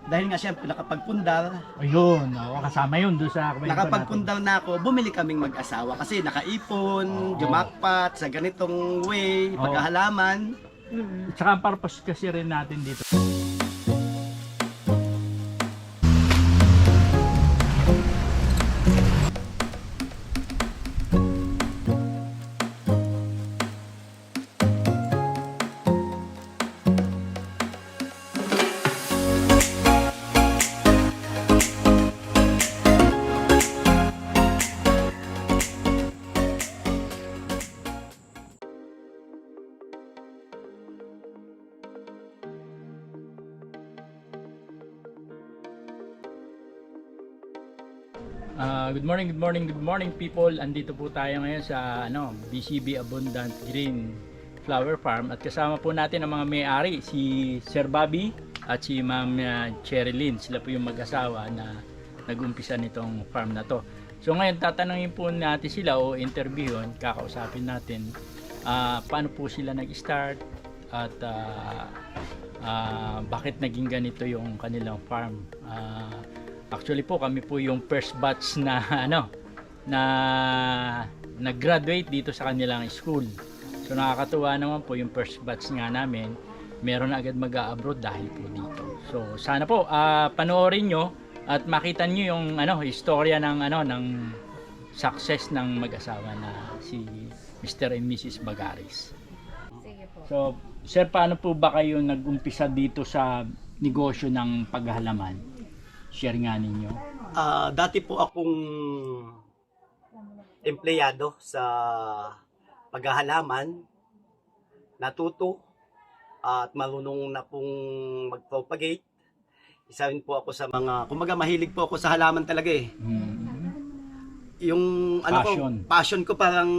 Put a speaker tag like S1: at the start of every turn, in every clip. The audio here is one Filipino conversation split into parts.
S1: dahil nga siyempre nakapagpundar,
S2: Ayun, kasama yun doon sa kwento natin.
S1: nakapagpundar na ako, bumili kaming mag-asawa kasi nakaipon, jumakpat sa ganitong way,
S2: Oo.
S1: paghahalaman.
S2: Tsaka ang purpose kasi rin natin dito. Good morning people. Andito po tayo ngayon sa BCB Abundant Green Flower Farm at kasama po natin ang mga may-ari, si Sir Bobby at si Ma'am Cherilyn. Sila po yung mag-asawa na nag-umpisa nitong farm na to. So ngayon tatanungin po natin sila o interviewin, kakausapin natin paano po sila nag-start at bakit naging ganito yung kanilang farm. Actually po kami po yung first batch na na nag-graduate dito sa kanilang school. So nakakatuwa naman po yung first batch nga namin, meron na agad mag-a-abroad dahil po dito. So sana po panoorin nyo at makita nyo yung istorya ng success ng mag-asawa na si Mr. and Mrs. Bagaris.
S3: Sige po.
S2: So sir, paano po ba kayo nag-umpisa dito sa negosyo ng paghahalaman? Share nga ninyo.
S1: Dati po akong empleyado sa paghahalaman, natuto at marunong na pong mag-propagate. Isa rin po ako sa mga, kumbaga mahilig po ako sa halaman talaga eh. Yung passion ko parang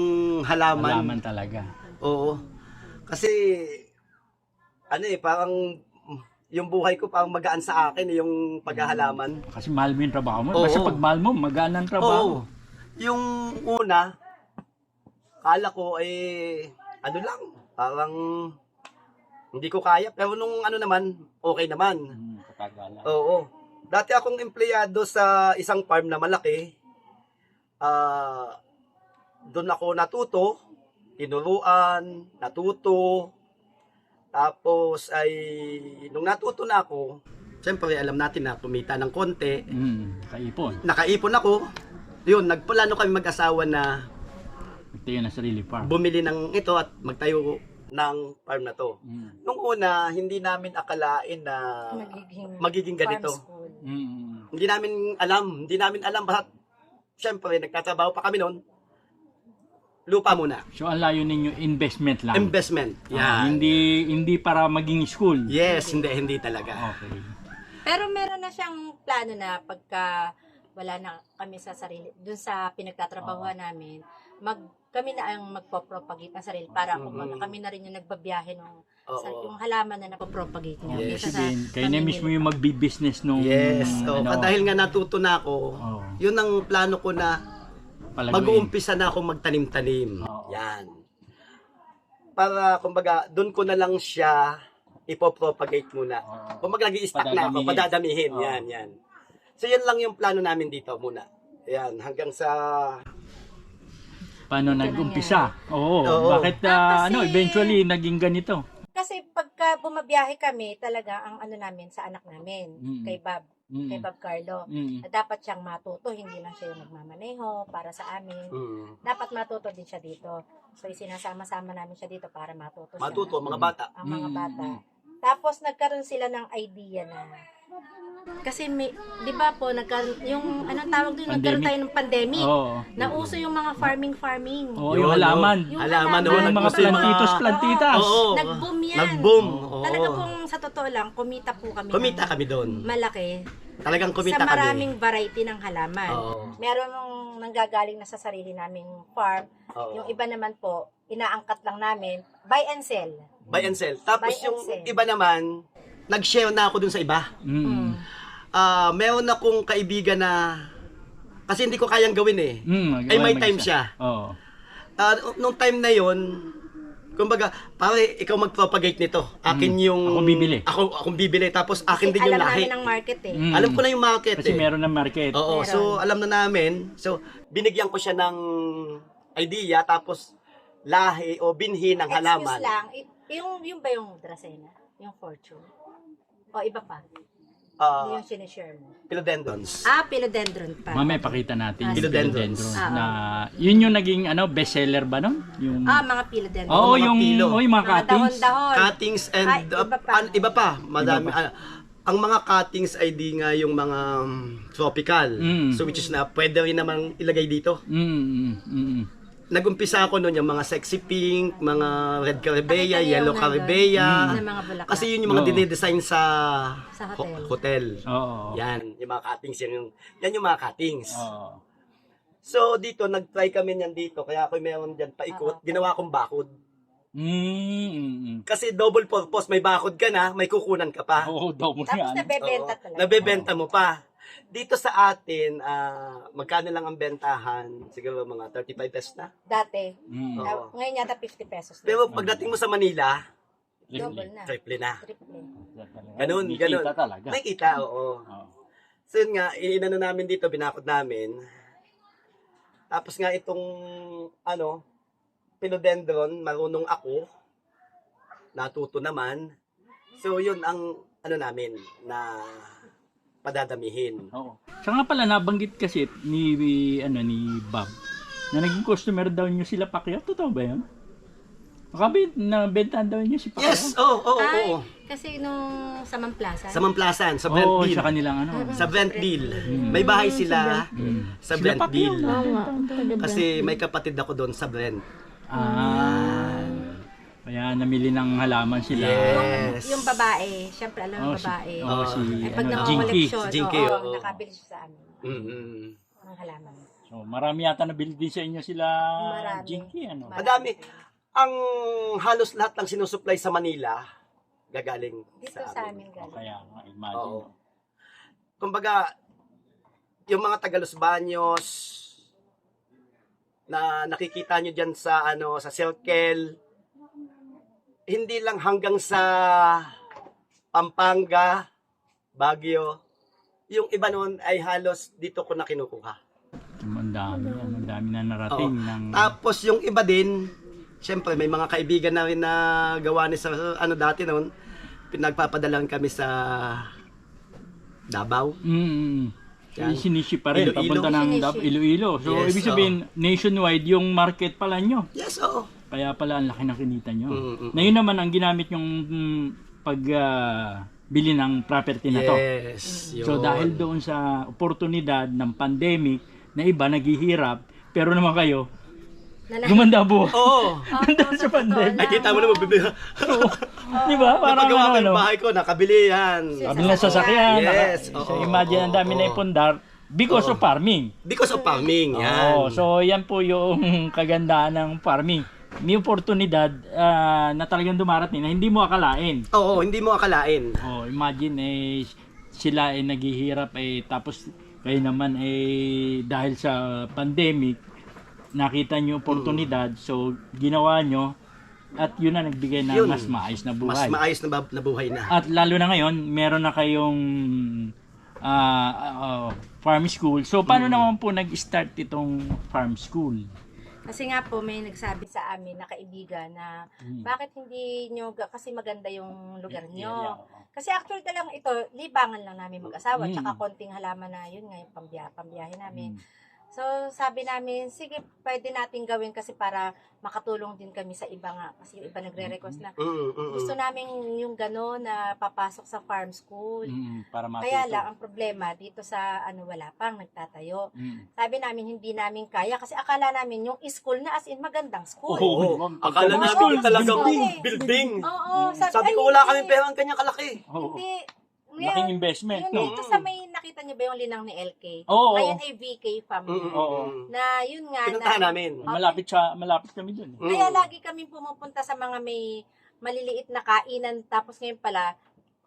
S1: halaman.
S2: Halaman talaga.
S1: Oo. Kasi parang yung buhay ko parang magaan sa akin yung paghahalaman.
S2: Kasi mahal mo yung trabaho mo.
S1: Oo.
S2: Basta pag mahal mo, magaan ang trabaho.
S1: Oo. Yung una, kala ko lang, parang hindi ko kaya. Pero nung naman, okay naman.
S2: Katagalan.
S1: Oo. Dati akong empleyado sa isang farm na malaki. Doon ako natuto, tinuruan, natuto. Tapos nung natuto na ako, siyempre alam natin na kumita ng konti.
S2: Kaipon.
S1: Nakaipon ako. Yun, nagplano kami mag-asawa na
S2: Magtayo na sarili farm.
S1: bumili ng ito at magtayo ng farm na to. Nung una, hindi namin akalain na magiging ganito. Hindi namin alam basta siyempre nagtatrabaho pa kami noon. Lupa muna.
S2: So ang layo ninyo investment lang.
S1: Investment. Yan.
S2: Hindi para maging school.
S1: Yes, hindi talaga.
S2: Okay.
S3: Pero meron na siyang plano na pagka wala na kami sa sarili, dun sa pinagtatrabahuan namin, kami na ang magpo-propagate ng sarili para kami na rin yung nagbabiyahe yung halaman na napopropagate niya.
S1: Yes.
S2: Kayo na mismo yung magbi-business nung
S1: Yes. Dahil nga natuto na ako, yun ang plano ko na mag-uumpisa na ako magtanim-tanim. Yan. Para, kumbaga, doon ko na lang siya ipopropagate muna. Kumbaga, nag-i-stack na ako, padadamihin. Yan. So, yan lang yung plano namin dito muna. Yan, hanggang sa...
S2: Paano nag-umpisa? Oo. Bakit,
S3: Kasi-
S2: eventually, naging ganito?
S3: Kasi pagka bumabiyahe kami, talaga ang namin sa anak namin, kay Bob Carlo. Dapat siyang matuto, hindi lang siya yung nagmamaneho para sa amin. Dapat matuto din siya dito. So, isinasama-sama namin siya dito para matuto siya.
S1: Matuto, mga bata.
S3: Ang mga bata. Tapos, nagkaroon sila ng idea na kasi di ba po, yung anong tawag doon, nagkaroon tayo ng pandemic. Nauso yung mga farming.
S2: Yung halaman.
S1: Halaman,
S2: Yung mga plantitas.
S3: Nag-boom yan.
S1: Nag-boom.
S3: Talaga pong sa totoo lang, kumita po kami.
S1: Kumita kami doon.
S3: Malaki.
S1: Talagang kumita
S3: Sa
S1: kami.
S3: maraming variety ng halaman. Meron nung nanggagaling na sa sarili naming farm. Yung iba naman po, inaangkat lang namin, buy and sell.
S1: Buy and sell. Tapos
S3: Buy and
S1: yung
S3: sell.
S1: iba naman, nag-share na ako dun sa iba. Meron akong kaibigan na, kasi hindi ko kayang gawin eh. Ay may time siya.
S2: Oo.
S1: Nung time na yon, Kumbaga, pare, ikaw mag-propagate nito. Akin yung...
S2: Ako bibili.
S1: Akong bibili. Tapos akin
S3: Kasi
S1: din yung
S3: alam
S1: lahi.
S3: namin ang market eh.
S1: Alam ko na yung market
S2: Kasi
S1: eh.
S2: meron ng market.
S1: Oo,
S3: Meron.
S1: so alam na namin. So, binigyan ko siya ng idea. Tapos, lahi o binhi ng halaman.
S3: Excuse lang, yung ba yung Dracena? Yung Fortune? O iba pa? Yung sinishare mo?
S1: Philodendrons.
S3: Philodendron pa.
S2: Mamaya pakita natin yung
S1: Philodendrons.
S2: philodendron
S3: Ah,
S2: na yun yung naging bestseller ba nun? Yung
S3: Mga philodendron.
S2: Oo,
S1: mga
S2: yung
S1: pilo.
S2: mga
S3: Mga
S2: cuttings.
S3: dahon-dahon.
S1: Cuttings and
S3: Ay, iba pa.
S1: iba pa. Madami.
S2: Iba
S1: Ang mga cuttings ay di nga yung mga tropical.
S2: Mm.
S1: So which is na pwede rin namang ilagay dito. Nagumpisa ako noon yung mga sexy pink, mga red
S3: Pakita
S1: caribea,
S3: niyo
S1: yellow
S3: yung
S1: caribea.
S3: Na mga bulaklak.
S1: Kasi yun yung mga
S2: Oo.
S1: dinedesign sa
S3: Sa hotel.
S1: hotel.
S2: Oo.
S1: Yan, yung mga cuttings. Yan yung mga cuttings.
S2: Oo.
S1: So dito, nag-try kami niyan dito. Kaya ako meron dyan paikot. Ginawa kong bakod. Kasi double purpose. May bakod ka na, may kukunan ka pa.
S2: Oo, double
S3: Tapos
S2: yan.
S3: nabebenta
S1: Oo,
S3: talaga.
S1: nabebenta mo pa. Dito sa atin, magkano lang ang bentahan? Siguro mga 35 pesos na.
S3: Dati.
S1: Oo.
S3: Ngayon yata 50 pesos. na.
S1: Pero pagdating mo sa Manila,
S3: Double na.
S1: triple na.
S3: Triple.
S1: Ganun,
S2: May
S1: ganun.
S2: kita talaga.
S1: May kita, oo.
S2: Oo.
S1: So yun nga, inano namin dito, binakod namin. Tapos nga itong, philodendron, marunong ako. Natuto naman. So yun ang, namin, na padadamihin.
S2: Oo. Siya nga pala nabanggit kasi ni Bob na naging customer daw niyo sila Pacquiao. Totoo ba 'yan? Nabentahan daw niyo si Pacquiao?
S1: Yes, oo.
S3: Kasi nung sa Mamplasan.
S1: Sa Mamplasan, sa
S2: Oo,
S1: Brentville.
S2: sa kanilang
S1: Sa Brentville. May bahay sila sa
S2: Sila Pacquiao.
S1: Brentville. Kasi may kapatid ako doon sa Brent.
S2: Kaya namili ng halaman sila.
S1: Yes.
S3: Yung babae, syempre alam yung babae.
S2: Si
S3: Ay, pag
S2: Jinky.
S3: nakakoleksyon,
S1: Jinky, oo.
S3: nakabili siya sa amin.
S1: Mm-hmm.
S3: Ang halaman.
S2: So, marami yata nabili din sa inyo sila
S3: Marami.
S2: Jinky.
S1: Madami. Ang halos lahat ng sinusupply sa Manila, gagaling
S3: Dito sa amin
S2: O,
S3: galing.
S2: kaya nga, imagine.
S1: Oo. Kumbaga, yung mga taga Los Baños, na nakikita nyo dyan sa, sa Circle, hindi lang hanggang sa Pampanga, Baguio, yung iba noon ay halos dito ko na kinukuha.
S2: Ang dami na narating. ng
S1: Tapos yung iba din, syempre may mga kaibigan na rin na gawa ni sa dati noon, pinagpapadalan kami sa Davao.
S2: Yan. Sinisi pa rin,
S1: Iloilo.
S2: papunta ng Iloilo. So,
S1: Yes,
S2: ibig sabihin, nationwide yung market pala nyo.
S1: Yes, oo.
S2: Kaya pala ang laki na kinita nyo.
S1: Mm-mm.
S2: Na yun naman ang ginamit yung bili ng property na to.
S1: Yes, yun.
S2: So dahil doon sa oportunidad ng pandemic na iba naghihirap, pero naman kayo, gumanda buhay.
S1: Oo.
S2: Dahil sa pandemic.
S1: Ay, kita mo na magbibigay.
S2: Di ba? Parang
S1: Paggawa ko
S2: ano,
S1: yung bahay ko, nakabili yan.
S2: sabi na sasakyan.
S1: Yes,
S2: So
S1: oo,
S2: imagine ang dami
S1: oo.
S2: na ipundar because of farming.
S1: Because of farming, yan.
S2: Oo, so yan po yung kagandahan ng farming. May oportunidad na talagang dumarating na hindi mo akalain.
S1: Oo, hindi mo akalain.
S2: Oh, imagine sila ay naghihirap tapos kayo naman dahil sa pandemic nakita niyo oportunidad so ginawa nyo at yun na nagbigay ng
S1: Yun.
S2: mas maayos na
S1: Mas
S2: buhay.
S1: maayos na buhay na.
S2: At lalo na ngayon, meron na kayong farm school. So paano naman po nag-start itong farm school?
S3: Kasi nga po may nagsabi sa amin na kaibigan na bakit hindi nyo, kasi maganda yung lugar nyo. Kasi actually lang ito, libangan lang namin mag-asawa, tsaka konting halaman na yun nga yung pambiyahe namin. So sabi namin, sige pwede natin gawin kasi para makatulong din kami sa iba nga. Kasi yung iba nagre-request na gusto namin yung gano'n na papasok sa farm school.
S2: Para matuto.
S3: Kaya lang, ang problema dito sa wala pang nagtatayo. Sabi namin, hindi namin kaya kasi akala namin yung school na as in magandang school.
S1: Oo. Akala namin
S3: school,
S1: talagang
S3: building.
S1: building.
S3: Oo.
S1: Sabi ko wala kami perang kanyang kalaki.
S3: Hindi.
S2: Laking investment,
S3: Yun
S2: no?
S3: dito sa may nakita niyo ba yung linang ni LK?
S2: Oo.
S3: Ngayon ay VK family.
S2: Oo.
S3: Na yun nga
S1: Pinuntahan
S3: na.
S1: namin.
S2: Malapit kami dun.
S3: Kaya lagi kami pumupunta sa mga may maliliit na kainan tapos ngayon pala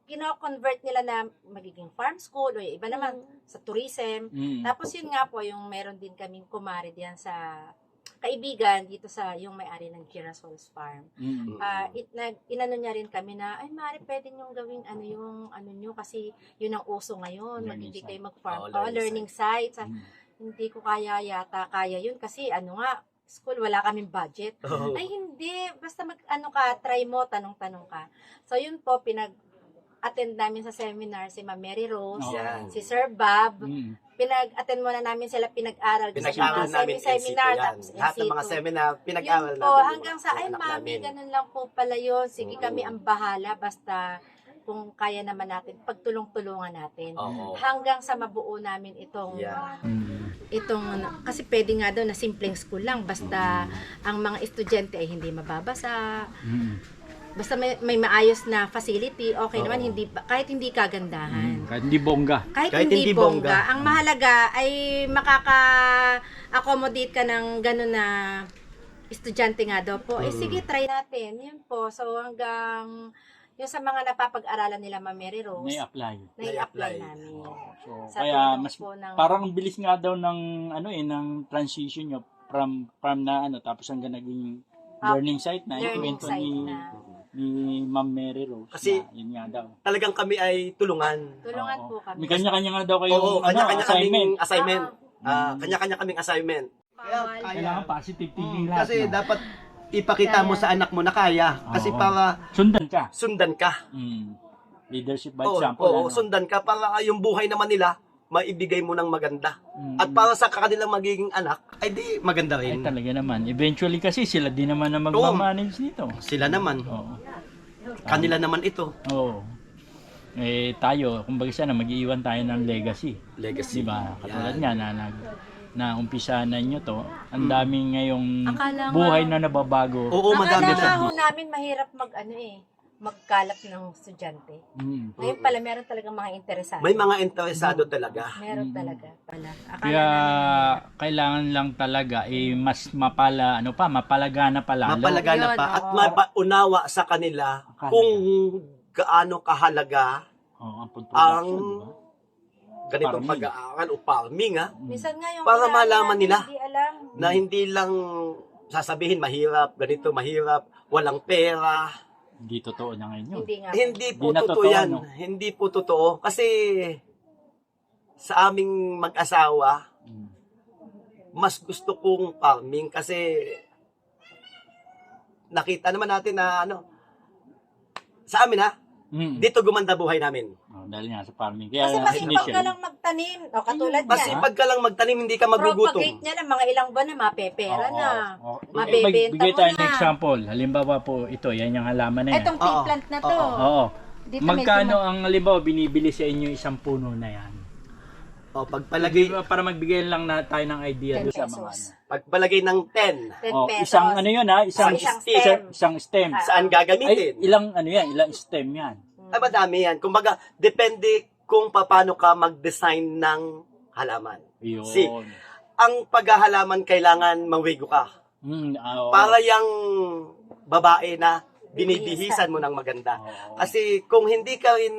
S3: kino-convert nila na magiging farm school o yung iba naman sa tourism. Tapos yun nga po yung meron din kaming kumare diyan sa kaibigan dito sa yung may-ari ng Girasols Farm. Inano niya rin kami na, ay Mari, pwede niyong gawing ano nyo, kasi yun ang uso ngayon, hindi kayo mag-farm. Learning site. Hindi ko kaya yun kasi school, wala kaming budget. Ay hindi, basta try mo, tanong-tanong ka. So yun po, attend namin sa seminar si Ma'am Mary Rose, si Sir Bob, pinag-attend muna namin sila, pinag-aral
S1: namin
S3: seminar,
S1: tapos lahat ng mga seminar, pinag-aral
S3: yun po,
S1: namin.
S3: hanggang sa, ay mami, ganun lang po pala yun, sige kami ang bahala, basta kung kaya naman natin, pagtulong-tulungan natin. Hanggang sa mabuo namin itong, kasi pwede nga daw na simpleng school lang, basta ang mga estudyante ay hindi mababasa, basta may maayos na facility, okay naman, kahit hindi kagandahan.
S2: Kahit hindi bongga.
S3: Kahit hindi bongga. Ang mahalaga ay makaka-accommodate ka ng gano'n na estudyante nga daw po. Sige, try natin. Yun po. So, hanggang yung sa mga napapag-aralan nila, Ma'am Mary Rose, nai-apply namin.
S2: So,
S3: Sa
S2: kaya
S3: tulong
S2: mas
S3: po ng-
S2: parang ang bilis nga daw ng ng transition nyo from na tapos hanggang naging learning site na
S3: learning
S2: ikwento
S3: site
S2: ni
S3: na.
S2: Ma'am Mary Rose.
S1: Kasi,
S2: na, yun nga daw.
S1: Talagang kami ay tulungan.
S3: Tulungan po kami.
S2: May kanya-kanya nga daw kayong
S1: Oo, kanya-kanya kaming
S2: assignment.
S1: assignment. Kanya-kanya kaming assignment.
S3: Bawal.
S2: Kailangan positive thinking lahat.
S1: Kasi dapat ipakita mo sa anak mo na kaya. Kasi para
S2: sundan ka.
S1: sundan ka.
S2: Leadership by
S1: Oo,
S2: example.
S1: oo, sundan ka para yung buhay naman nila maibigay mo ng maganda. At para sa kanilang magiging anak, ay di maganda
S2: Ay
S1: rin.
S2: talaga naman. Eventually kasi sila din naman na magmamanage nito.
S1: Sila naman.
S2: Oo.
S1: Kanila naman ito.
S2: Oo. Tayo, kumbaga sana mag-iiwan tayo ng legacy.
S1: Legacy.
S2: Diba? Katulad nga na umpisa na nyo to, ang daming ngayong
S3: Akala nga-
S2: buhay na nababago.
S1: Oo, madami
S3: Akala
S1: na.
S3: nga ho namin mahirap magkalap ng estudyante. Ngayon pala, meron talagang mga interesado.
S1: May mga interesado talaga.
S3: Meron talaga pala. Akala
S2: Kaya
S3: namin,
S2: kailangan lang talaga mas mapalagana pa lalo.
S1: Mapalagana
S3: Yun,
S1: pa at
S3: oo.
S1: mapaunawa sa kanila kung gaano kahalaga
S2: Oo, ang food
S1: ang
S2: production, diba?
S1: ganitong
S2: Farming.
S1: pag-aaral o farming
S3: minsan nga yung
S1: Para
S3: marami
S1: malaman
S3: namin
S1: nila.
S3: hindi alam.
S1: na hindi lang sasabihin mahirap, ganito mahirap, walang pera.
S2: Hindi totoo na ngayon yun.
S3: Hindi nga.
S1: Hindi po
S2: Hindi na
S1: totoo
S2: totoo,
S1: yan.
S2: no?
S1: Hindi po totoo. Kasi sa aming mag-asawa, mas gusto kong farming kasi nakita naman natin na sa amin dito gumanda buhay namin.
S2: Dahil nga sa farming. Kaya
S3: Kasi masipag ka lang magtanim. O katulad
S1: Kasi
S3: niya.
S1: pag ka lang magtanim, hindi ka magugutom.
S3: Propagate niya lang, mga ilang buwan na mapepera na.
S2: Oo.
S3: Mabebenta
S2: Bigay
S3: mo
S2: tayo
S3: na.
S2: ng example. Halimbawa po ito, yan yung halaman na yan.
S3: Itong tea
S1: Oo.
S3: plant na to.
S2: Oo.
S3: Dito
S2: Magkano
S3: medyo
S2: ang halimbawa binibili sa inyo isang puno na yan?
S1: O, pagpalagay,
S2: Para magbigay lang na tayo ng idea
S3: 10
S2: doon sa mga
S3: pesos.
S1: pagpalagay ng 10,
S3: 10 pesos.
S2: isang ano yun isang
S3: Isang stem.
S2: isang stem.
S1: saan gagamitin?
S2: Ay, ilang ilang stem yan?
S1: Ay, madami yan. Kumbaga, depende kung paano ka mag-design ng halaman.
S2: Yun.
S1: See, ang paghahalaman kailangan mawigo ka.
S2: Oo.
S1: Para yung babae na binibihisan mo ng maganda.
S2: Oo.
S1: Kasi kung hindi ka rin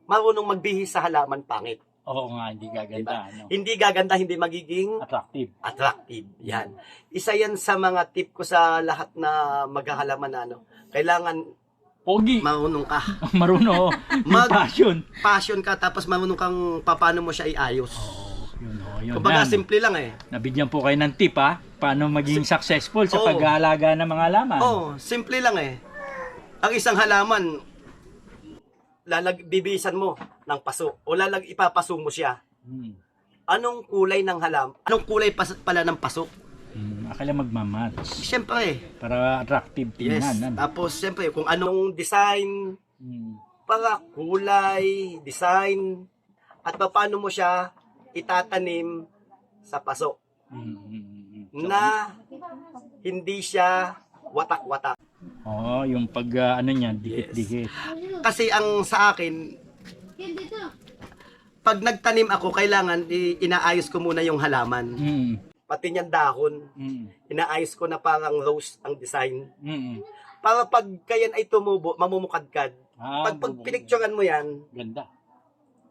S1: marunong magbihis sa halaman, pangit.
S2: Oo nga, hindi gaganda. Ano?
S1: Hindi gaganda, hindi magiging attractive. Yan. Isa yan sa mga tip ko sa lahat na maghahalaman na kailangan
S2: Pogi.
S1: marunong ka.
S2: Marunong.
S1: Mag-
S2: Passion.
S1: Passion ka, tapos marunong kang paano mo siya iayos.
S2: Yun.
S1: Kumbaga,
S2: Yan.
S1: simple lang
S2: Nabigyan po kayo ng tip paano maging successful sa
S1: Oo.
S2: pag-aalaga ng mga halaman.
S1: Simple lang Ang isang halaman, bibihisan mo ng paso o ipapaso mo siya. Anong kulay ng halaman? Anong kulay pala ng paso?
S2: Akala magmamatch.
S1: Siyempre.
S2: Para attractive
S1: Yes.
S2: tingnan. Ano?
S1: Tapos, siyempre, kung anong design, para kulay, design, at paano mo siya itatanim sa paso na hindi siya watak-watak.
S2: Yung pag niya, dikit-dikit.
S1: Kasi ang sa akin, pag nagtanim ako, kailangan inaayos ko muna yung halaman. Pati niyang dahon, inaayos ko na parang rose ang design. Para pag kayan ay tumubo, mamumukadkad. Pag pinicturean mo yan,
S2: Ganda.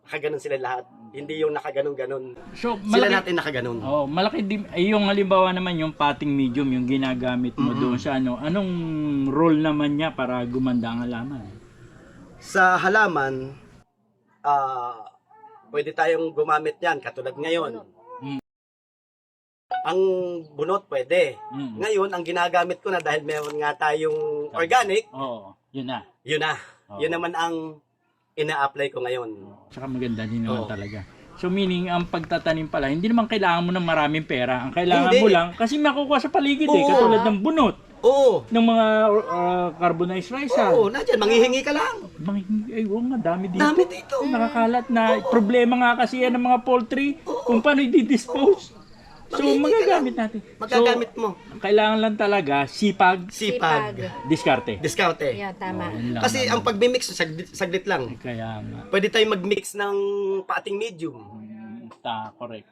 S1: nakaganon sila lahat. Hindi yung nakaganon-ganon.
S2: So,
S1: Sila natin nakaganon.
S2: Oh, malaki din yung halimbawa naman yung potting medium yung ginagamit mo doon sa ano. Anong role naman niya para gumanda ang halaman?
S1: Sa halaman, pwede tayong gumamit yan katulad ngayon. Ang bunot pwede. Ngayon, ang ginagamit ko na dahil meron nga tayong organic,
S2: yun na.
S1: yun na. Yun naman ang ina-apply ko ngayon.
S2: Tsaka maganda din naman talaga. So meaning, ang pagtatanim pala, hindi naman kailangan mo ng maraming pera. Ang kailangan mo lang, kasi makukuha sa paligid katulad ng bunot.
S1: Oo.
S2: Ng mga carbonized rice.
S1: Oo, nandiyan, manghihingi ka lang.
S2: Ay, nga, dami dito.
S1: Dami dito.
S2: Nakakalat na. Problema nga kasi yan ng mga poultry kung paano i-dispose. So, magagamit natin.
S1: Magagamit mo.
S2: Kailangan lang talaga sipag, diskarte.
S1: Diskarte.
S3: Yeah, tama.
S1: Kasi ang pagmimix, saglit lang.
S2: Kaya nga.
S1: Pwede tayong mag-mix ng potting medium.
S2: Correct.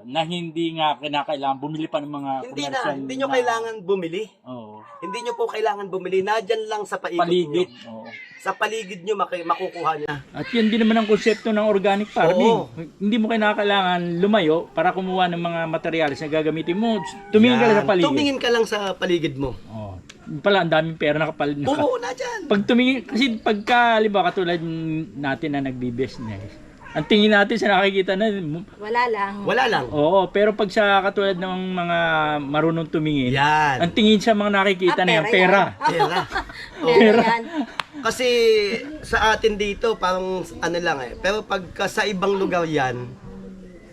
S2: Na hindi nga kinakailangan bumili pa ng mga commercial.
S1: Hindi nyo kailangan bumili.
S2: Oo.
S1: Hindi nyo po kailangan bumili. Nadyan lang sa paligid nyo. Sa paligid nyo makukuha niya.
S2: At yun din naman ang konsepto ng organic farming. Hindi mo kailangan lumayo para kumuha ng mga materyales na gagamitin mo. Tumingin ka lang sa paligid.
S1: Tumingin ka lang sa paligid mo.
S2: Pala, ang daming pera nakapal.
S1: Oo, nadyan.
S2: Pag tumingin, kasi pagka, halimbawa, katulad natin na nagbi-business, ang tingin natin sa nakikita na,
S3: Wala lang.
S2: Oo, pero pag sa katulad ng mga marunong tumingin,
S1: yan.
S2: ang tingin sa mga nakikita na yan, pera.
S1: Pera.
S3: Pera yan.
S1: Kasi sa atin dito, parang ano lang Pero pagka sa ibang lugar yan,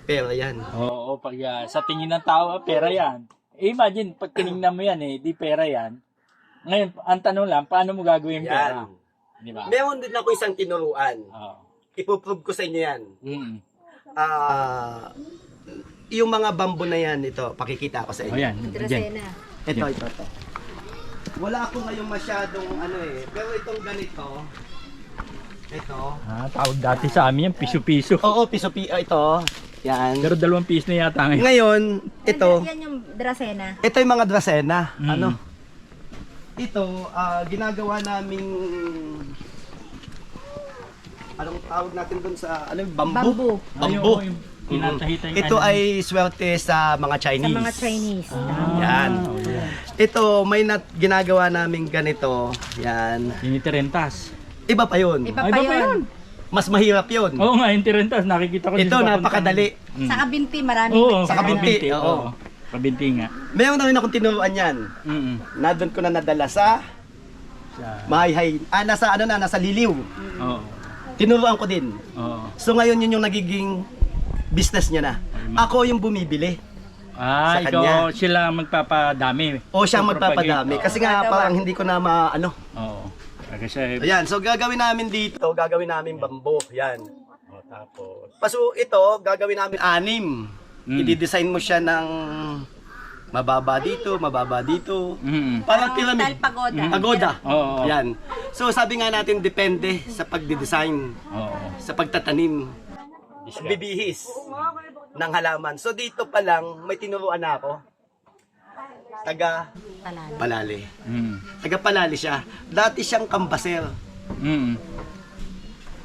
S1: pera yan.
S2: Oo, pag sa tingin ng tao, pera yan. Imagine, pag tinignan mo yan di pera yan. Ngayon, ang tanong lang, paano mo gagawin yung pera? Di ba?
S1: Meron din ako isang tinuruan. Ipoprove ko sa inyo yan. Yung mga bamboo na yan, ito, pakikita ko sa inyo.
S2: Yan.
S3: Dracena.
S1: Ito. Wala ako ngayon masyadong pero itong ganito, ito.
S2: Tawag dati sa amin yan, piso-piso.
S1: Oo, piso-piso, ito. Yan.
S2: Pero 2 piso na yata ngayon.
S1: Ngayon, ito.
S3: Yan yung Dracena.
S1: Ito yung mga Dracena. Ito, ginagawa naming anong tawag natin doon sa bamboo? Bamboo. Ito ay swerte sa mga Chinese.
S3: Sa mga Chinese.
S1: Yan. Ito, may ginagawa namin ganito. Yan.
S2: Tinitirentas.
S1: Iba pa yun.
S3: Iba pa yun.
S1: Mas mahirap yun.
S2: Oo nga, yung tirentas. Nakikita ko
S1: Ito, napakadali.
S3: Sa kabinti, marami.
S2: Oo,
S1: sa kabinti.
S2: Oo. Kabinti nga.
S1: Meron na rin akong tinuruan yan. Doon ko na nadala sa Mahayhay. Nasa Liliw.
S2: Oo.
S1: Tinuruan ko din.
S2: Oo.
S1: So ngayon yun yung nagiging business niya na. Ako yung bumibili. Sa
S2: ikaw
S1: kanya.
S2: sila magpapadami.
S1: O siya magpapadami. Kasi nga parang hindi ko na
S2: Oo. Kasi
S1: Ayan, so gagawin namin dito, gagawin namin bamboo. Yan.
S2: tapos
S1: So ito, gagawin namin 6. I-design mo siya ng mababa dito. Parang pyramid.
S3: Pagoda.
S1: Pagoda.
S2: Oo.
S1: Yan. So sabi nga natin, depende sa pagdi-design, sa pagtatanim, bibihis ng halaman. So dito pa lang, may tinuruan na ako. Taga Palali. Taga Palali siya. Dati siyang kambaser.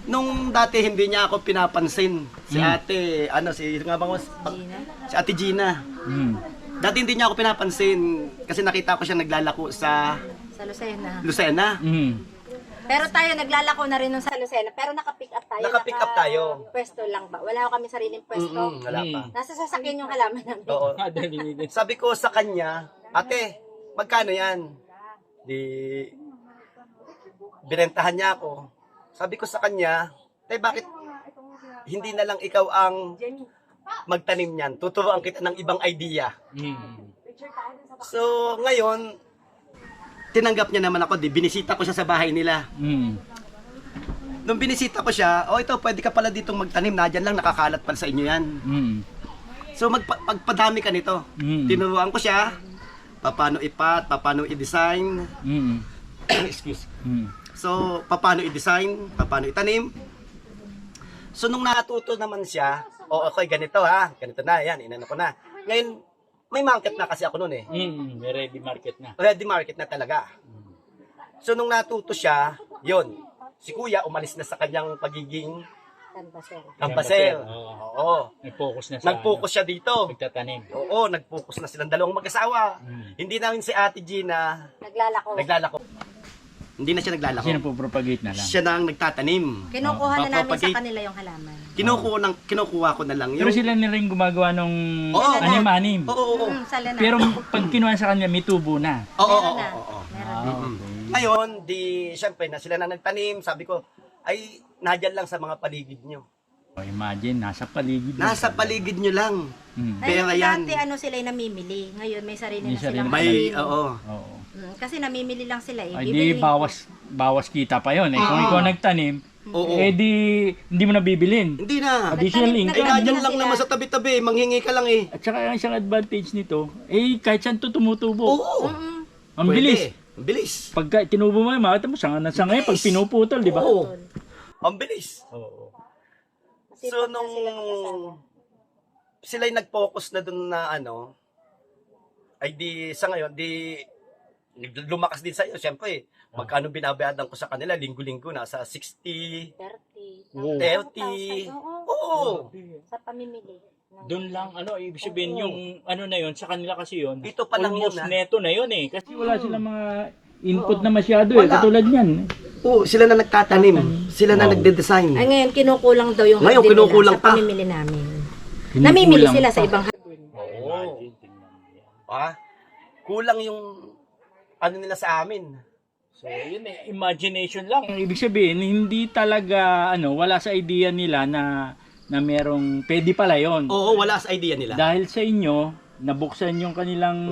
S1: Nung dati hindi niya ako pinapansin. Si ate, si ate Gina. Dati hindi niya ako pinapansin kasi nakita ko siya naglalako sa Lucena.
S3: Pero tayo naglalako na rin nung sa Lucena, pero naka-pick up tayo.
S1: Naka-pick up tayo.
S3: Pwesto lang ba? Wala kami sariling pwesto.
S1: Wala pa.
S3: Nasa sasakyan yung halaman namin.
S1: Oo. Sabi ko sa kanya, ate, magkano yan? Di binentahan niya ako. Sabi ko sa kanya, bakit hindi na lang ikaw ang magtanim niyan? Tuturuan kita ng ibang idea. So, ngayon, tinanggap niya naman ako, binisita ko siya sa bahay nila. Nung binisita ko siya, ito, pwede ka pala ditong magtanim, nadyan lang, nakakalat pala sa inyo yan. So, magpadami ka nito. Tinuruan ko siya, paano ipat, paano i-design. Excuse. So, paano i-design, paano itanim. So, nung natuto naman siya, okay, ganito ganito na, yan, inano ko na. Ngayon, may market na kasi ako noon
S2: May ready market na.
S1: Ready market na talaga. So nung natuto siya, yon, si kuya umalis na sa kanyang pagiging
S3: Canvaser.
S1: Canvaser.
S2: Oo.
S1: Oo.
S2: Nag-focus na sa
S1: Nag-focus siya dito.
S2: pagtatanim.
S1: Oo, nag-focus na silang dalawang mag-asawa.
S2: Mm.
S1: Hindi namin si Ate Gina
S3: Naglalako.
S1: Hindi na siya naglalako.
S2: Kasi napopropagate na lang.
S1: Siya na ang nagtatanim.
S3: Kinukuha na namin sa
S1: Papapagay-
S3: kanila yung halaman.
S1: Kinukuha ko na lang
S2: Pero sila na rin gumagawa nung
S1: Oo.
S2: anim-anim.
S1: Oo.
S3: Sala na.
S2: Pero pag kinuha sa kanila, may tubo na.
S1: Oo.
S3: Meron na. Meron na.
S1: Ngayon, syempre na sila na nagtanim. Sabi ko, ay, nadyan lang sa mga paligid nyo.
S2: O, imagine, nasa paligid. lang.
S1: Nasa paligid nyo lang.
S2: Hmm.
S1: Pera yan.
S3: Dati sila yung namimili. Ngayon may sarili
S2: May
S3: na silang
S1: May,
S3: tanim.
S1: oo.
S2: Oo.
S3: Kasi namimili lang sila eh.
S2: Ay, di bawas kita pa yon. Kung ikaw nagtanim,
S1: Oo.
S2: hindi mo na bibilin.
S1: Hindi na.
S2: Additional
S3: Nagtanim-
S1: Eh,
S2: income.
S1: nadyan
S3: na
S1: lang
S3: sila.
S1: naman sa tabi-tabi. Manghingi ka lang eh.
S2: At saka ang isang advantage nito, kahit saan to tumutubo.
S1: Oo.
S2: Ang
S1: Pwede.
S2: bilis.
S1: Ang bilis.
S2: Pagka tinubo mo, makita mo, sanga na sanga pag pinuputol, di ba?
S1: Oo. Ang bilis.
S2: Oo.
S1: So, nung sila yung nag-focus na dun na ay di sa ngayon, di lumakas din sa iyo. Siyempre, magkano binabayadan ko sa kanila, linggo-linggo, nasa 60,
S3: 30.
S2: Oo.
S1: 30. Oo.
S3: Sa pamimili.
S2: Doon lang, ibig sabihin yung na yun, sa kanila kasi yun,
S1: Ito pa lang
S2: almost
S1: yun,
S2: neto na yun eh. Kasi wala silang mga input na masyado eh.
S1: Wala.
S2: Katulad yan.
S1: Oo, sila na nagtatanim. Sila na
S2: Wow.
S1: nagde-design.
S3: Ay ngayon, kinukulang daw yung
S1: Ngayon,
S3: hardin
S1: kinukulang
S3: nila
S1: pa.
S3: sa pamimili namin. Namimili sila sa ibang
S1: Oo. Kulang yung nila sa amin.
S2: So, yun eh, imagination lang. Ibig sabihin, hindi talaga, wala sa idea nila na merong pwede pala yon.
S1: Oo, wala sa idea nila.
S2: Dahil sa inyo, nabuksan yung kanilang,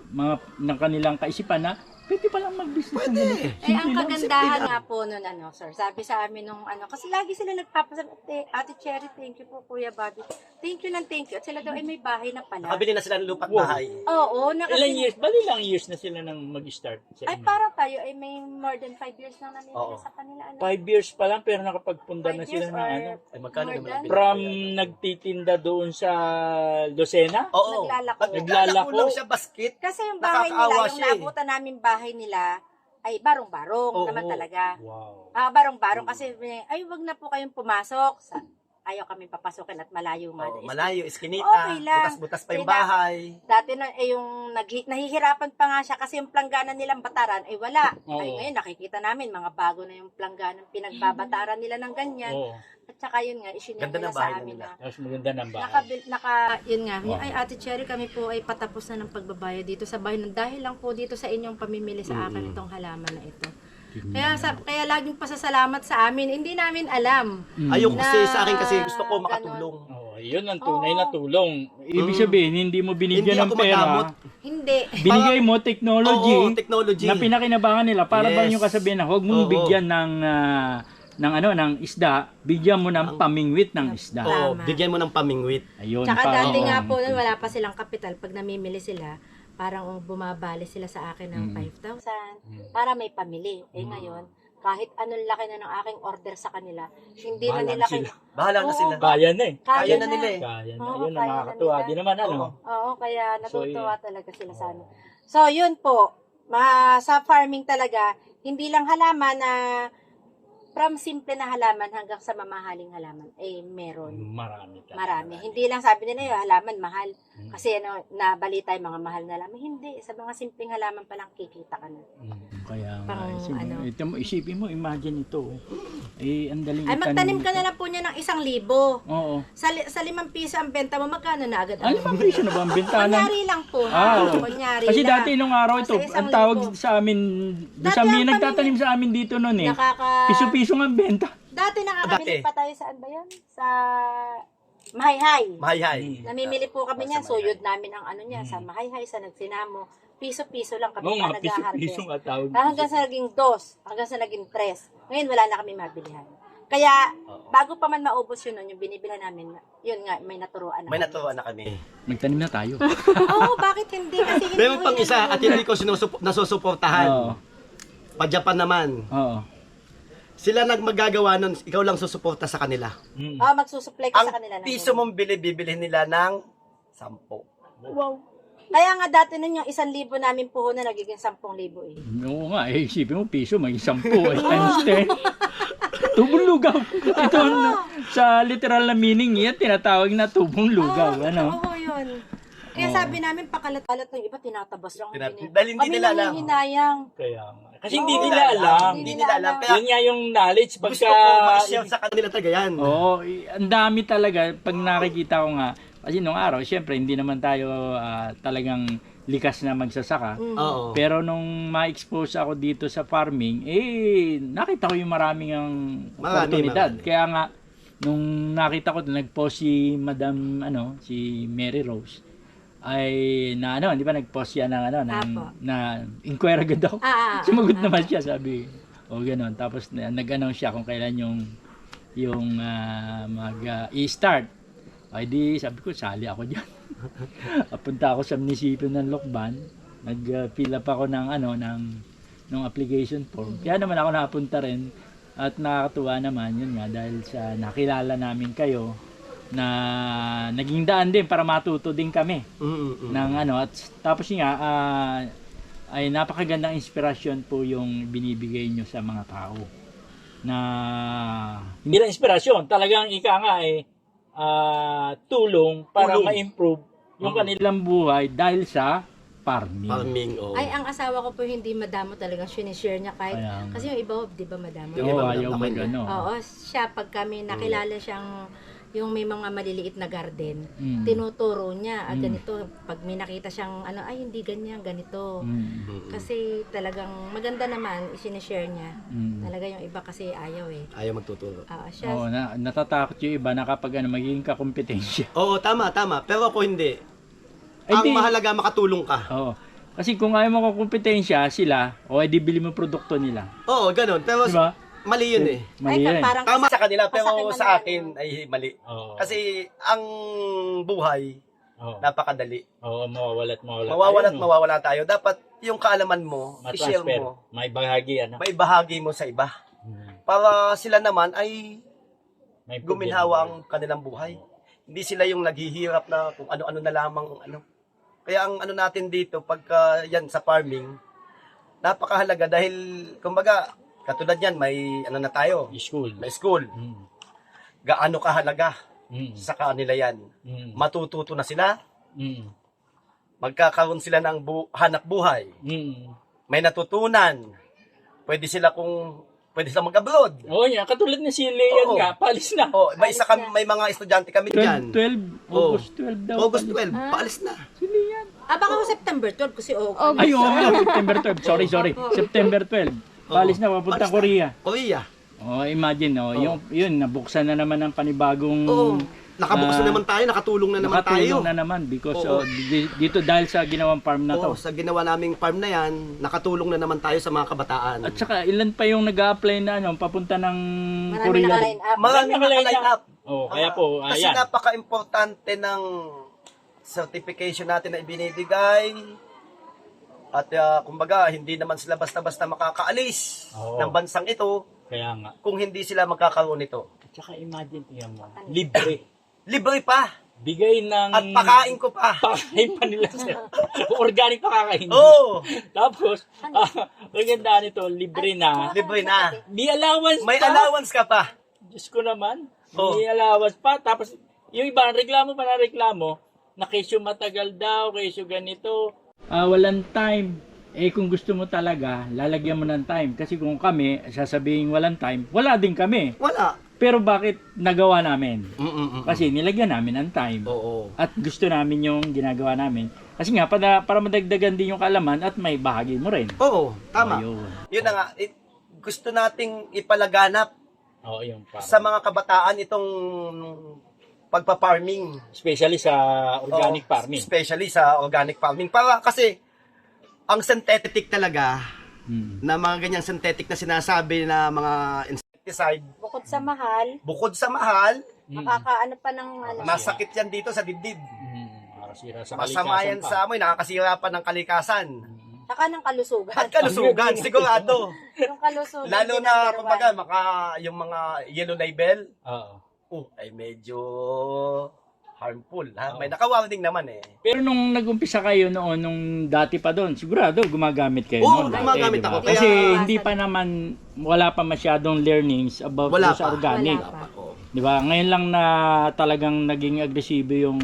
S2: mga ng kanilang kaisipan na pwede palang mag-business ng ganito.
S3: Ay, ang
S2: Simple lang.
S3: kagandahan nga po nun, sir, sabi sa amin nung kasi lagi sila nagpapasabi, Ate Cherry, thank you po, Kuya Bobby. Thank you. At sila daw ay may bahay na pala.
S1: Nakabili na sila ng lupa't
S2: Wow.
S1: bahay.
S3: Oo,
S2: Ilang years? Bali lang years na sila nang mag-start sa
S3: Ay,
S2: inyo?
S3: para tayo ay may more than 5 years nang namimili
S1: Oo.
S3: sa kanila.
S2: 5 years pa lang pero nakapagpunda
S3: 5
S2: na sila
S3: years
S2: ng
S3: or
S1: Ay, magkano
S3: more
S1: naman
S3: than?
S1: ang
S2: From
S1: binabayaran?
S2: nagtitinda doon sa Lucena?
S1: Oo.
S3: Naglalako.
S1: Naglalako lang siya basket.
S3: Kasi yung bahay nila,
S1: Nakakaawa
S3: yung
S1: siya eh.
S3: naabutan namin bahay nila, ay barong-barong
S1: Oo.
S3: naman talaga.
S2: Wow.
S3: Barong-barong kasi, ay wag na po kayong pumasok. Ayaw kami papasokin at malayo nga.
S1: Oh, malayo, iskinita,
S3: Okay lang.
S1: butas-butas pa yung
S3: Kailangan-
S1: bahay.
S3: Dati na, yung nahihirapan pa nga siya kasi yung planggana nilang bataran ay wala.
S2: Oo.
S3: Ay ngayon nakikita namin mga bago na yung planggana pinagbabataran nila ng ganyan.
S2: Oo.
S3: At saka yun nga, isinyan
S1: Ganda
S3: nila
S1: ng
S3: sa
S1: bahay
S3: amin
S1: nila.
S3: na
S2: Mas maganda ng bahay.
S3: yun nga,
S2: Wow.
S3: ay Ate Cherry, kami po ay patapos na ng pagbabayad dito sa bahay dahil lang po dito sa inyong pamimili sa akin itong halaman na ito. Kaya laging pasasalamat sa amin. Hindi namin alam.
S1: Ayoko kasi
S3: Na-
S1: sa akin kasi gusto ko makatulong.
S2: Oh, yun ang tunay na tulong. Ibig sabihin, hindi mo binigyan
S1: Hindi
S2: ng
S1: ako
S2: pera.
S1: magamot.
S3: Hindi.
S2: Binigay mo technology,
S1: Oo, technology.
S2: na pinakinabangan nila para ba
S1: Yes.
S2: yung kasabihan na huwag mong
S1: Oo.
S2: bigyan ng isda, bigyan mo ng pamingwit ng isda.
S1: Oo,
S3: Tama.
S1: bigyan mo ng pamingwit.
S2: Ayun
S3: Tsaka
S2: pa.
S3: dati
S2: oo.
S3: nga po, nun, wala pa silang kapital. Pag namimili sila, parang bumabali sila sa akin ng 5,000 para may pamili. Ngayon, kahit anong laki na ng aking order sa kanila, hindi
S2: Bahala
S3: na nila
S2: sila.
S1: Bahala na
S3: Oo.
S1: sila.
S2: Kaya na eh.
S1: Kaya na nila eh.
S2: Kaya na.
S3: Oo,
S2: Ayun,
S3: kaya na
S2: nakakatuwa.
S3: nila.
S2: Di naman
S1: Oo.
S3: Oo, kaya natutuwa
S2: So,
S3: talaga sila sa amin. So, yun po. Sa farming talaga, hindi lang halaman na from simple na halaman hanggang sa mamahaling halaman, meron.
S2: Marami talaga.
S3: Marami. Hindi lang sabi nila yung halaman mahal. Kasi nabalita yung mga mahal na halaman. Hindi. Sa mga simpleng halaman pa lang kikita ka na.
S2: Kaya nga,
S3: Pang
S2: isipin mo, imagine ito. Ang daling
S3: Ay, magtanim ka na lang po niya ng 1,000.
S2: Oo.
S3: Sa 5 piso ang benta mo, magkano na agad?
S2: Ano ba presyo na ba ang bentanan?
S3: Kunyari lang po.
S2: Oo.
S3: Kunyari
S2: Kasi
S3: lang.
S2: dati nung araw ito,
S3: Sa
S2: ang tawag
S3: 1,000.
S2: sa amin, doon
S3: Dati
S2: sa amin,
S3: ang
S2: nagtatanim sa amin dito noon eh. Piso-piso nga ang benta.
S3: Dati nakakabili
S1: Dati.
S3: pa tayo saan ba yan? Sa Mahayhay.
S1: Mahayhay.
S3: Namimili po kami
S1: Oo,
S3: niyan.
S1: sa
S3: Suyod namin ang niya. Sa Mahayhay, sa Nagsinamo. Piso-piso lang kami
S2: Oo
S3: pa
S2: nga, piso-piso
S3: nag-harvest.
S2: nga tawag.
S3: Hanggang sa naging 2. Hanggang sa naging 3. Ngayon wala na kami mabilihan. Kaya, bago pa man maubos yun nun, yung binibila namin, yun nga, may naturuan na.
S1: May natuwa na kami.
S2: Nagtanim na tayo.
S3: Oo, bakit hindi? Kasi hindi
S1: Meron
S3: ko
S1: pang isa at hindi ko nasusuportahan.
S2: Oo.
S1: Pa-Japan naman.
S2: Oo.
S1: Sila magagagawa nun, ikaw lang susuporta sa kanila.
S3: magsusupply ka
S1: Ang
S3: sa kanila. ng
S1: piso
S3: ganun.
S1: mong bibilhin nila ng 10.
S3: Wow. Kaya nga dati nun yung 1,000 namin puhunan, nagiging 10,000 eh.
S2: Oo nga, isipin mo, piso, may 10 times 10. Tubong lugaw. Ito, sa literal na meaning yan, tinatawag na tubong lugaw. Ano?
S3: Oo, yun. Kaya sabi namin, pakalat-kalat ng iba, tinatabas lang.
S1: Dahil hindi nila alam.
S3: Kami hinayang.
S2: Kaya nga. Kasi hindi nila alam.
S1: Hindi nila alam. Kaya
S2: Yun nga yung knowledge
S1: gusto
S2: pagka...
S1: ko ma-share sa kanila talaga yan.
S2: Oo, ang dami talaga. Pag nakikita ko nga, kasi nung araw, syempre, hindi naman tayo talagang likas na magsasaka.
S1: Oo.
S2: Pero nung ma-expose ako dito sa farming, nakita ko yung maraming ang oportunidad.
S1: Marami.
S2: Kaya nga, nung nakita ko, nag-post si Madam, si Mary Rose, ay hindi ba nag-post yan ng na inquire agad ako. Sumagot naman siya, sabi, gano'n. Tapos nag-announce siya kung kailan yung mag-i-start. Ay di, sabi ko, sali ako dyan. Punta ako sa munisipyo ng Lokban, nag-fill up ako ng application form. Kaya naman ako napunta rin at nakakatuwa naman yun nga dahil sa nakilala namin kayo na naging daan din para matuto din kami ng at tapos nga ay napakagandang inspirasyon po yung binibigay nyo sa mga tao na hindi lang inspirasyon, talagang ika nga tulong para ma-improve yung kanilang buhay dahil sa farming.
S3: Ay, ang asawa ko po hindi madamo talagang sinishare niya kahit, kasi yung iba, di ba madamo?
S2: Ayaw mag-ano.
S3: Oo, siya pag kami nakilala siyang yung may mga maliliit na garden, tinuturo niya, ganito, pag may nakita siyang ay hindi ganyan, ganito. Kasi talagang maganda naman, isinishare niya. Talaga yung iba kasi ayaw
S1: Ayaw magtuturo.
S3: Siya,
S2: natatakot yung iba na kapag magiging kakompetensya.
S1: Oo, tama. Pero ako hindi. Ang mahalaga makatulong ka.
S2: Oo. Kasi kung ayaw mo kompetensya sila, edi bili mo produkto nila.
S1: Oo, ganun. Pero
S2: diba?
S1: mali yun
S2: Mali yun.
S3: parang
S1: tama sa kanila, pero
S3: pasakit
S1: sa
S3: naman
S1: akin ay mali.
S2: Oo.
S1: Kasi ang buhay, napakadali.
S2: Oo, mawawala
S1: tayo. Dapat yung kaalaman mo, i-share mo.
S2: May bahagi,
S1: May bahagi mo sa iba. Para sila naman ay guminhawa ang kanilang buhay. Hindi sila yung naghihirap na kung ano-ano na lamang Kaya ang natin dito, pagka yan sa farming, napakahalaga dahil, kumbaga, katulad yan, may na tayo. May school. Gaano kahalaga sa kanila yan. Matututo na sila. Magkakaroon sila ng hanap buhay. May natutunan. Pwede sila mag-abroad.
S2: Katulad na si Leon nga, palis na.
S1: May mga estudyante kami diyan.
S2: August 12 daw.
S1: August 12, paalis na.
S2: Si Leon.
S3: baka September 12 kasi
S2: September 12. Sorry. September 12. Palis na, papunta Korea. Imagine, yun, nabuksan na naman ng panibagong...
S1: Nakabukas na naman tayo, nakatulong na naman tayo.
S2: Nakatulong na naman because dito dahil sa ginawang farm na to.
S1: Sa ginawa naming farm na yan, nakatulong na naman tayo sa mga kabataan.
S2: At saka ilan pa yung nag-a-apply na papunta ng
S3: Korea.
S1: Marami naka-line up.
S2: Kaya po,
S1: kasi napaka-importante ng certification natin na ibinibigay. At kumbaga, hindi naman sila basta-basta makakaalis ng bansang ito.
S2: Kaya nga.
S1: Kung hindi sila magkakaroon nito.
S2: At saka imagine mo, libre.
S1: Libre pa.
S2: Bigay ng...
S1: At pakain ko pa.
S2: Pakain pa nila sila. Organic pakakain. Tapos, maganda nito, libre na.
S1: Libre na.
S2: May allowance
S1: May allowance ka pa.
S2: Diyos ko naman. May allowance pa. Tapos, yung iba, reklamo na kesyo matagal daw, kesyo ganito. Walang time. Kung gusto mo talaga, lalagyan mo ng time. Kasi kung kami, sasabihin walang time, wala din kami.
S1: Wala.
S2: Pero bakit nagawa namin? Kasi nilagyan namin ng time. At gusto namin yung ginagawa namin. Kasi nga, para madagdagan din yung kaalaman at may bahagi mo rin.
S1: Tama. Yun na nga, gusto nating ipalaganap sa mga kabataan itong pagpa-farming.
S2: Especially sa organic farming. Para kasi, ang synthetic talaga, na mga ganyang synthetic na sinasabi na mga insecticide, bukod sa mahal,
S3: makakaano pa ng
S1: masakit yan dito sa dibdib.
S2: Sa
S1: Masama yan sa amoy, nakakasira pa ng kalikasan.
S3: Saka ng kalusugan.
S1: At kalusugan, sigurado.
S3: Yung kalusugan.
S1: Lalo na, kumbaga, yung mga yellow label, ay medyo harmful. Ha? May naka-warning naman eh.
S2: Pero nung nag-umpisa kayo noon, nung dati pa doon, sigurado gumagamit kayo
S1: Oo,
S2: noon.
S1: gumagamit
S2: diba?
S1: ako.
S2: Kasi
S3: Kaya-
S2: hindi pa naman, wala pa masyadong learnings about
S1: Wala
S2: sa
S1: pa.
S2: organic.
S3: Wala pa.
S1: Oo.
S2: Di ba? Ngayon lang na talagang naging agresibo yung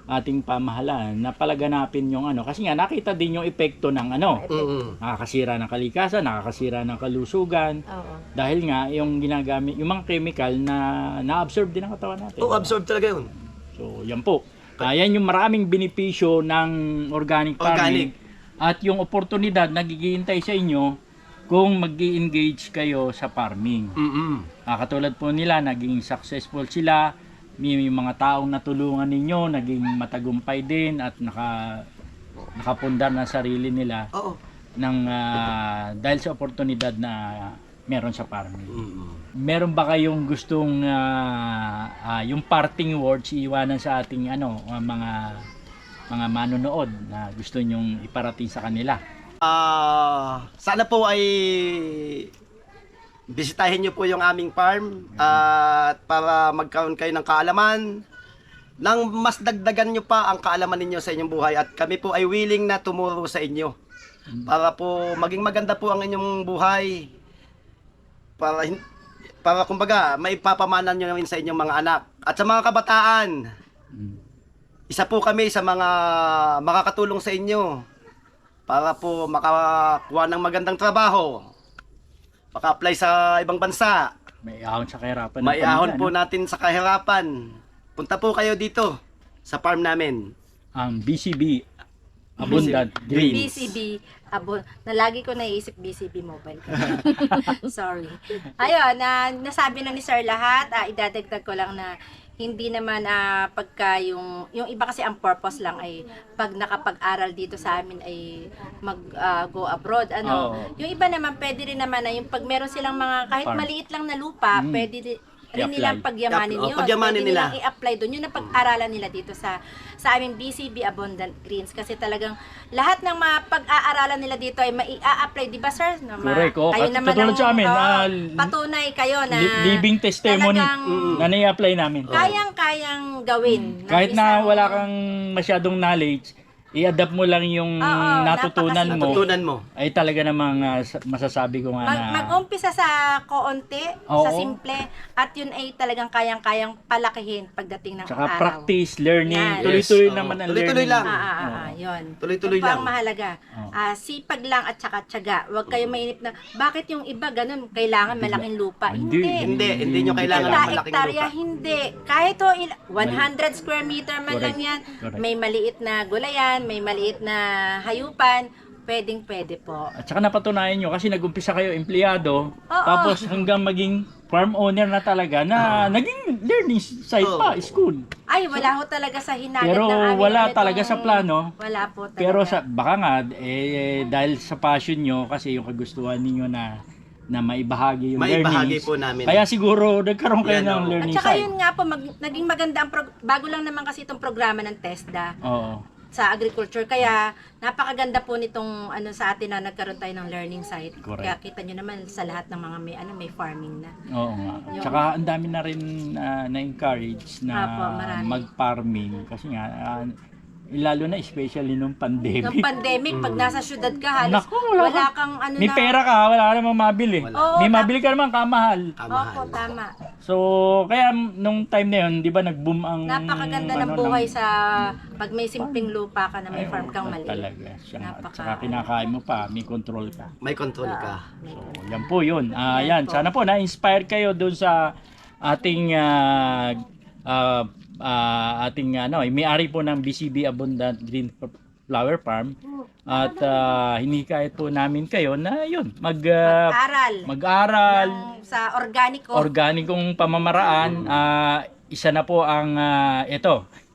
S2: ating pamahalaan na palaganapin yung ano. Kasi nga nakita din yung epekto ng ano.
S1: Mm-mm.
S2: Nakakasira ng kalikasan, nakakasira ng kalusugan.
S3: Oo.
S2: Dahil nga yung ginagamit, yung mga chemical na na-absorb din ng katawan natin.
S1: Oo, absorb talaga yun.
S2: So, yan po. Yan yung maraming benepisyo ng organic farming. At yung oportunidad na gigihintay sa inyo kung mag-engage kayo sa farming. Katulad po nila, naging successful sila. May mga taong natulungan ninyo, naging matagumpay din at nakapundar na sarili nila
S1: Oo.
S2: ng, dahil sa oportunidad na meron sa farming.
S1: Mm-mm.
S2: Meron ba kayong gustong yung parting words iiwanan sa ating mga manonood na gusto nyong iparating sa kanila?
S1: Sana po ay bisitahin nyo po yung aming farm at para magkaroon kayo ng kaalaman nang mas dagdagan nyo pa ang kaalaman ninyo sa inyong buhay at kami po ay willing na tumuro sa inyo para po maging maganda po ang inyong buhay para kumbaga maipapamanan nyo rin sa inyong mga anak at sa mga kabataan. Isa po kami sa mga makakatulong sa inyo para po makakuha ng magandang trabaho, maka-apply sa ibang bansa,
S2: May ahon sa kahirapan. ng
S1: maiahon
S2: pamilya,
S1: po
S2: no?
S1: natin sa kahirapan. Punta po kayo dito sa farm namin.
S2: Ang BCB Abundant Green.
S3: BCB, na lagi ko naiisip BCB mobile. Sorry. Ayun, nasabi na ni Sir lahat. Idadagdag ko lang na hindi naman pagka yung iba kasi ang purpose lang ay pag nakapag-aral dito sa amin ay go abroad.
S2: Oo.
S3: Yung iba naman pwede rin naman na yung pag meron silang mga kahit
S2: Farm.
S3: maliit lang na lupa, pwede rin
S2: I-apply.
S3: nilang pagyamanin yun.
S1: Pagyamanin
S3: Pwede
S1: nila.
S3: nilang i-apply doon. Yun ang pag-aralan nila dito sa aming BCB Abundant Greens. Kasi talagang lahat ng mga pag-aaralan nila dito ay mai-a-apply. Di ba, sir?
S2: Correct.
S3: Kayo naman
S2: Katulad sa amin,
S3: patunay kayo na
S2: living testimony
S3: talagang
S2: na nai-apply namin.
S3: kayang-kayang gawin. ng
S2: Kahit na
S3: isang-
S2: wala kang masyadong knowledge, i-adapt mo lang yung natutunan mo.
S1: Natutunan mo.
S2: Ay talaga namang masasabi ko nga na
S3: Mag-umpisa sa koonti,
S2: Oo.
S3: sa simple, at yun ay talagang kayang-kayang palakihin pagdating ng
S2: tsaka
S3: araw.
S2: practice, learning,
S3: Yan.
S2: tuloy-tuloy
S1: Yes,
S2: naman ang
S1: tuloy-tuloy
S2: learning.
S1: lang.
S3: Yun.
S1: Tuloy-tuloy
S3: Yun po ang
S1: lang.
S3: mahalaga.
S2: Oo.
S3: Sipag lang at saka tiyaga. Huwag kayo mainip na, bakit yung iba ganun, kailangan malaking lupa?
S2: Hindi.
S1: Hindi nyo kailangan ng malaking
S3: Hektarya,
S1: lupa.
S3: hindi. Kahit 100 square meter man lang
S2: Correct.
S3: yan,
S2: Correct.
S3: may maliit na gulayan, may maliit na hayupan, pwede po.
S2: At saka napatunayan nyo kasi nag-umpisa kayo empleyado,
S3: Oo.
S2: tapos hanggang maging farm owner na talaga na naging learning site pa, school.
S3: Ay, wala ho talaga sa hinagat
S2: Pero
S3: ng aming
S2: wala
S3: ganitong-
S2: talaga sa plano.
S3: Wala po talaga.
S2: Pero baka nga dahil sa passion nyo kasi yung kagustuhan ninyo na maibahagi yung
S1: Maibahagi
S2: learnings.
S1: po namin.
S2: Kaya siguro nagkaroon kayo
S1: Yan,
S2: ng
S1: oo.
S3: At
S2: learning
S3: saka
S2: site.
S3: yun nga po, naging maganda ang bago lang naman kasi itong programa ng TESDA
S2: Oo.
S3: sa agriculture. Kaya napakaganda po nitong sa atin na nagkaroon tayo ng learning site.
S2: Correct.
S3: Kaya kita nyo naman sa lahat ng mga may farming na.
S2: Oo nga.
S3: Yung-
S2: Tsaka ang dami na rin na-encourage na
S3: Apo, marami.
S2: mag-farming kasi nga lalo na especially nung pandemic.
S3: Nung pandemic, pag nasa syudad ka, halos
S2: Naku, wala
S3: wala
S2: ka-
S3: kang
S2: May pera ka, wala ka namang mabili.
S3: Oo,
S2: May mabili ka naman kamahal.
S3: Opo, tama.
S2: So, kaya nung time na yun, di ba nag-boom ang
S3: Napakaganda ng buhay sa pag may simpleng lupa ka na may farm kang maliit.
S2: Talaga. Siya nga. At
S3: Napaka-
S2: saka kinakain mo pa, may control ka.
S1: May control ka.
S2: So, yan po yun.
S3: Yan
S2: Yan,
S3: po.
S2: sana po na-inspire kayo doon sa ating may-ari po ng BCB Abundant Green Flower Farm. At hinikayat po namin kayo na yun,
S3: Aral.
S2: mag-aral,
S3: Sa organiko.
S2: organikong pamamaraan. Isa na po ang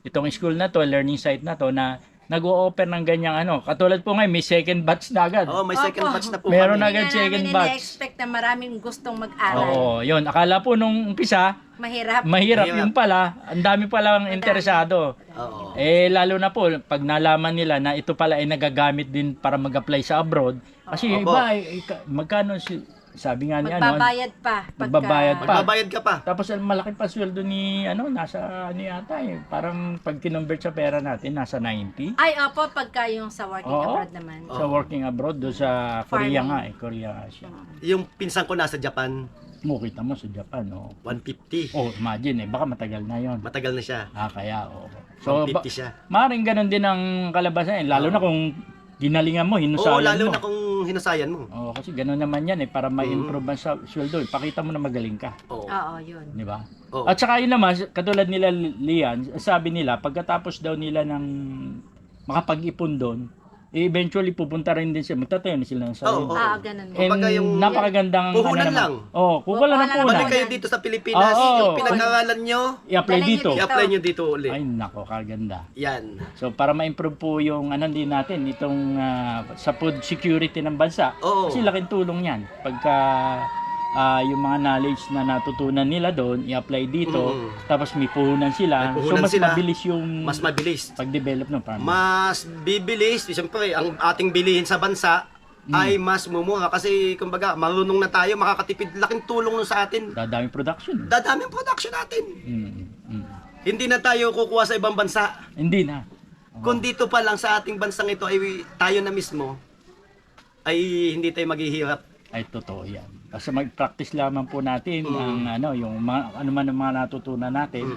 S2: itong school na to, learning site na to na nag-o-offer ng ganyang katulad po ngayon may second batch na agad.
S1: Oo, may second
S3: Opo.
S1: batch na po
S2: Meron
S1: kami.
S2: na agad second batch.
S3: expect na maraming gustong mag-aral.
S2: Oo, yun. Akala po nung umpisa,
S3: Mahirap.
S2: mahirap
S1: Mahirap.
S2: yung pala. Ang dami palang interesado.
S1: Oo.
S2: Lalo na po, pag nalaman nila na ito pala ay nagagamit din para mag-apply sa abroad. Kasi yung
S1: Opo.
S2: iba, magkano sabi nga ni ano,
S3: Magbabayad pa.
S2: magbabayad pa.
S1: Magbabayad ka pa.
S2: Tapos ang malaki pa sweldo ni ano, nasa ano yata eh. Parang pag kinonvert sa pera natin, nasa 90.
S3: Ay, opo, pagka yung sa working
S2: Oo.
S3: abroad naman.
S2: Sa working abroad, doon sa Korea
S3: Farming.
S2: nga eh. Korea nga siya.
S1: Yung pinsan ko nasa Japan,
S2: Mo, kita mo sa Japan, oh.
S1: 150.
S2: Oh, imagine eh, baka matagal na yon.
S1: Matagal na siya.
S2: Kaya, oh. So,
S1: 150 siya.
S2: maaaring ganun din ang kalabasan eh. Lalo na kung ginalingan mo,
S1: Oo,
S2: hinusayan
S1: lalo
S2: mo.
S1: na kung hinasayan mo.
S2: Oo, kasi ganun naman yan eh, para ma-improve ang sweldo. Pakita mo na magaling ka.
S1: Oo.
S3: Oo, yun.
S2: Di ba?
S1: Oo.
S2: At saka yun naman, katulad nila Lian, sabi nila, pagkatapos daw nila ng makapag-ipon doon, eventually pupunta rin din sila, magtatayo na sila ng sarili.
S1: Oo.
S3: Ganun.
S2: And
S1: Kumbaga yung
S2: napakagandang
S1: puhunan
S2: naman.
S1: lang.
S2: Oh, kung wala ng
S3: Puhunan
S2: puhunan,
S1: Balik kayo dito sa Pilipinas,
S2: Oo.
S1: yung pinag-aralan nyo,
S2: i-apply
S3: Dalhin
S2: dito.
S3: nyo
S1: i-apply nyo dito ulit.
S2: Ay nako, kaganda.
S1: Yan.
S2: So para ma-improve po yung ano din natin, itong sa food security ng bansa.
S1: Oo.
S2: Kasi laking tulong yan. Pagka yung mga knowledge na natutunan nila doon, i-apply dito, tapos may puhunan sila.
S1: May puhunan
S2: so mas
S1: sila.
S2: mabilis yung
S1: Mas mabilis.
S2: pag-develop ng farm.
S1: Mas bibilis. Siyempre, ang ating bilihin sa bansa ay mas mumura. Kasi, kumbaga, marunong na tayo, makakatipid. Laking tulong nun sa atin.
S2: Dadami production.
S1: Dadami ang production natin.
S2: Mm.
S1: Hindi na tayo kukuha sa ibang bansa.
S2: Hindi na.
S1: Kung dito pa lang sa ating bansang ito ay tayo na mismo, ay hindi tayo maghihirap.
S2: Ay totoo yan. Kasi mag-practice lamang po natin ang ano, yung mga, ano man ang mga natutunan natin.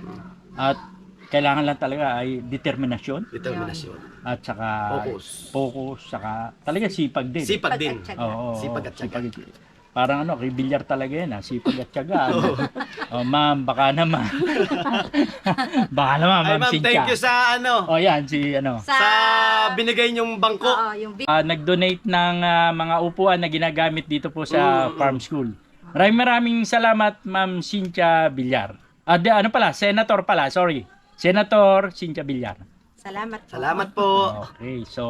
S2: At kailangan lang talaga ay determinasyon
S1: Determinasyon.
S2: at saka focus, saka talaga sipag din.
S1: Sipag din.
S3: Sipag at tiyaga.
S2: Oo,
S1: Sipag at tiyaga.
S2: Parang ano, kay bilyar talaga yan, sipag at tiyaga. Ano? Oh, ma'am, baka naman. Baka naman,
S1: Ay
S2: ma'am
S1: ma'am,
S2: Cynthia.
S1: thank you sa ano,
S2: Oh, yan, si ano.
S3: Sa,
S1: sa binigay niyong bangko.
S3: Oo, yung
S2: Nag-donate ng mga upuan na ginagamit dito po sa farm school. Maraming salamat, Ma'am Cynthia Villar. Ano pala, Senator pala, sorry. Senator Cynthia Villar.
S3: salamat po.
S1: Salamat po.
S2: Okay, so...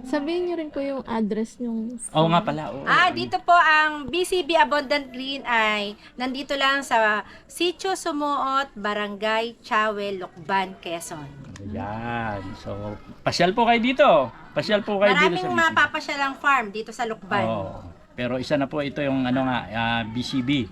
S4: Sabihin niyo rin po yung address nyung
S2: Oo nga pala. Oo.
S3: Dito po ang BCB Abundant Green ay nandito lang sa Sitio Sumuot, Barangay Chawel, Lucban, Quezon.
S2: Ayan. So, pasyal po kayo dito. Pasyal po kayo dito
S3: Maraming
S2: sa BCB.
S3: mapapasyalang farm dito sa Lucban.
S2: Oo. Pero isa na po ito yung ano nga, BCB.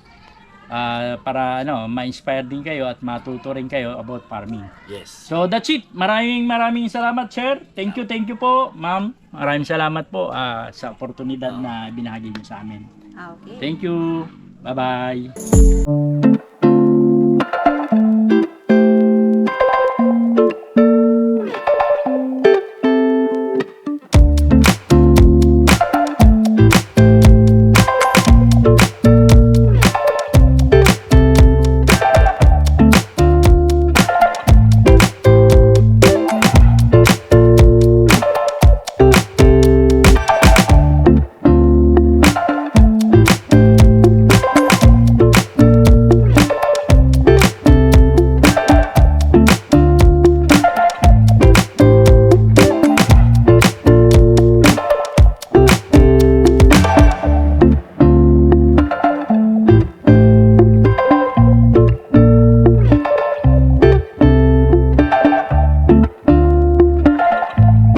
S2: Para ano, ma-inspire din kayo at matuto rin kayo about farming.
S1: Yes.
S2: So that's it. Maraming salamat, sir. Thank you po, ma'am. Maraming salamat po sa oportunidad na binahagi niyo sa amin.
S3: Okay.
S2: Thank you. Bye-bye.